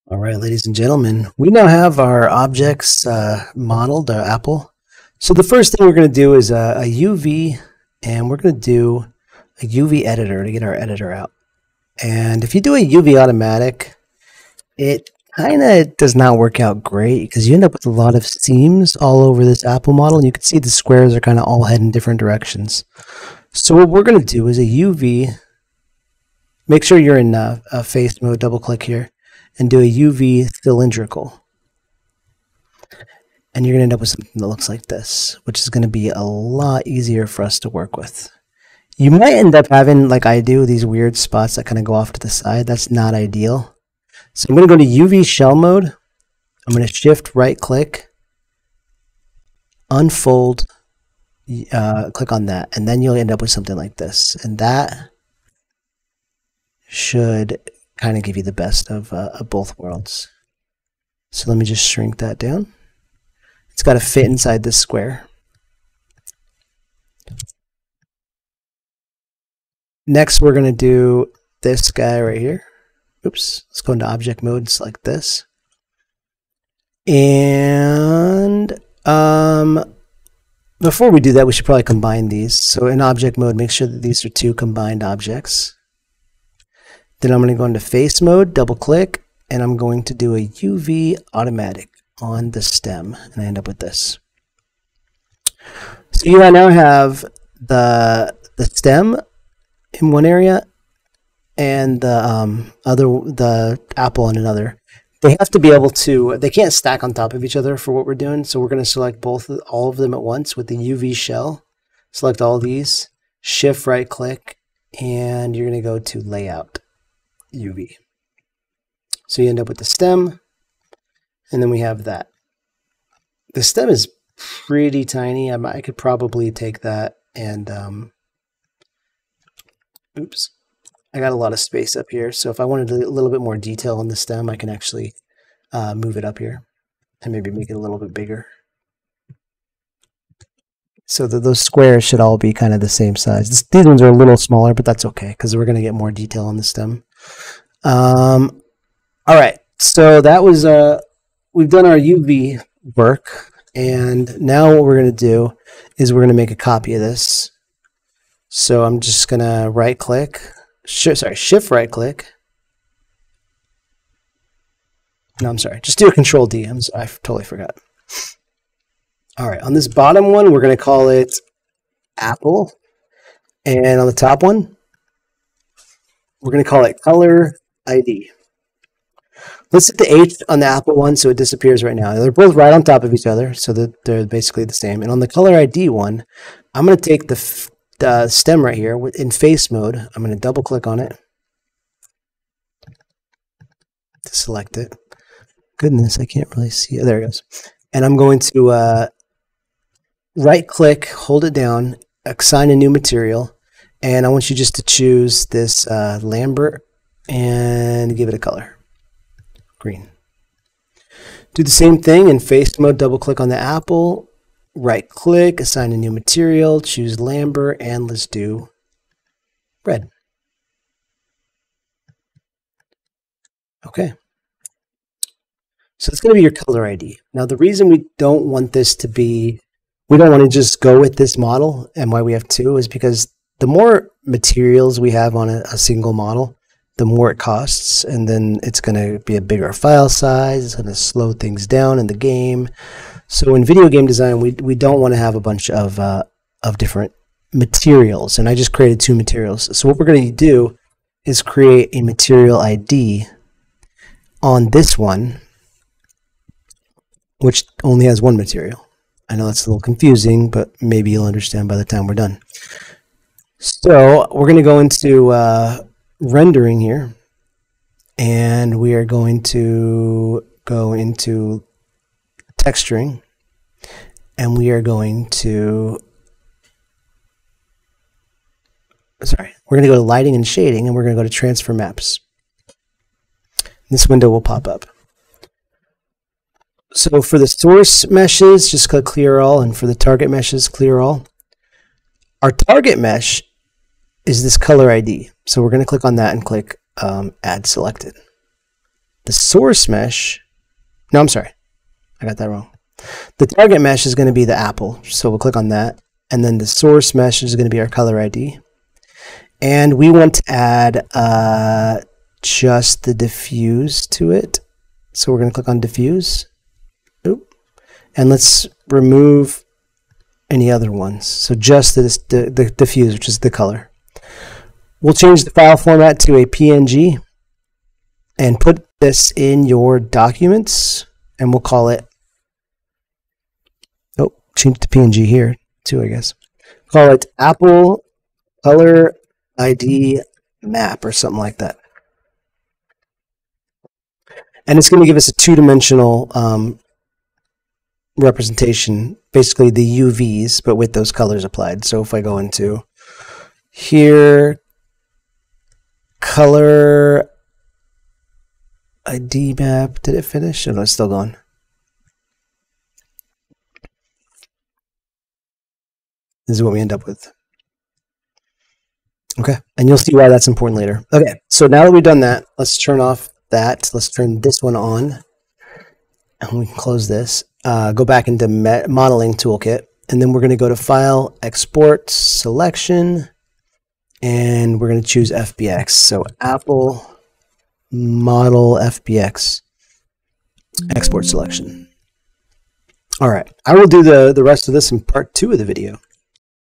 All right, ladies and gentlemen, we now have our objects modeled, our apple. So the first thing we're going to do is a UV, and we're going to do a UV editor to get our editor out. And if you do a UV automatic, it kind of does not work out great because you end up with a lot of seams all over this apple model. And you can see the squares are kind of all heading different directions. So what we're going to do is a UV. Make sure you're in a face mode, double click here, and do a UV cylindrical. And you're going to end up with something that looks like this, which is going to be a lot easier for us to work with. You might end up having, like I do, these weird spots that kind of go off to the side. That's not ideal. So I'm going to go to UV shell mode. I'm going to shift right click, unfold, click on that, and then you'll end up with something like this. And that should kind of give you the best of both worlds. So let me just shrink that down. It's got to fit inside this square. Next, we're going to do this guy right here. Oops, let's go into object mode and select this. And before we do that, we should probably combine these. So in object mode, make sure that these are two combined objects. Then I'm going to go into face mode, double click, and I'm going to do a UV automatic on the stem, and I end up with this. So you now have the stem in one area and the apple in another. They have to be able to, they can't stack on top of each other for what we're doing. So we're going to select all of them at once with the UV shell. Select all these, shift right click, and you're going to go to layout UV. So you end up with the stem, and then we have that. The stem is pretty tiny. I could probably take that and oops, I got a lot of space up here. So if I wanted a little bit more detail on the stem, I can actually move it up here and maybe make it a little bit bigger. So those squares should all be kind of the same size. These ones are a little smaller, but that's okay because we're going to get more detail on the stem. All right, so that was we've done our UV work, and now what we're going to do is we're going to make a copy of this. So I'm just going to right click, shift right click. No, I'm sorry, just do a control D. I totally forgot. All right, on this bottom one, we're going to call it Apple. And on the top one, we're going to call it Color ID. Let's hit the H on the Apple one so it disappears right now. They're both right on top of each other, so they're basically the same. And on the Color ID one, I'm going to take the stem right here in face mode. I'm going to double click on it to select it. Goodness, I can't really see it. There it goes. And I'm going to right click, hold it down, assign a new material, and I want you just to choose this Lambert and give it a color. Green. Do the same thing in face mode, double click on the apple, right click, assign a new material, choose Lambert, and let's do red. Okay. So it's going to be your color ID. Now the reason we don't want this to be, we don't want to just go with this model and why we have two is because the more materials we have on a single model, the more it costs, and then it's going to be a bigger file size. It's going to slow things down in the game. So in video game design, we don't want to have a bunch of different materials, and I just created two materials. So what we're going to do is create a material ID on this one, which only has one material. I know that's a little confusing, but maybe you'll understand by the time we're done. So we're going to go into rendering here, and we are going to go into texturing, and we are going to, we're going to go to lighting and shading, and we're going to go to transfer maps. This window will pop up. So for the source meshes, just click clear all, and for the target meshes, clear all. Our target mesh is this color ID. So we're going to click on that and click add selected. The source mesh, no, I'm sorry, I got that wrong. The target mesh is going to be the apple, so we'll click on that. And then the source mesh is going to be our color ID. And we want to add just the diffuse to it. So we're going to click on diffuse. Oop. And let's remove any other ones. So just the diffuse, which is the color. We'll change the file format to a PNG and put this in your documents, and we'll call it, oh, change to PNG here too, I guess. Call it Apple Color ID Map or something like that. And it's going to give us a two-dimensional representation, basically the UVs, but with those colors applied. So if I go into here, color ID map, did it finish? Oh, no, it's still going. This is what we end up with. Okay, and you'll see why that's important later. Okay, so now that we've done that, let's turn off that. Let's turn this one on, and we can close this. Go back into modeling toolkit, and then we're going to go to File, Export, Selection, and we're going to choose FBX. So Apple Model FBX, Export Selection. All right, I will do the rest of this in part 2 of the video.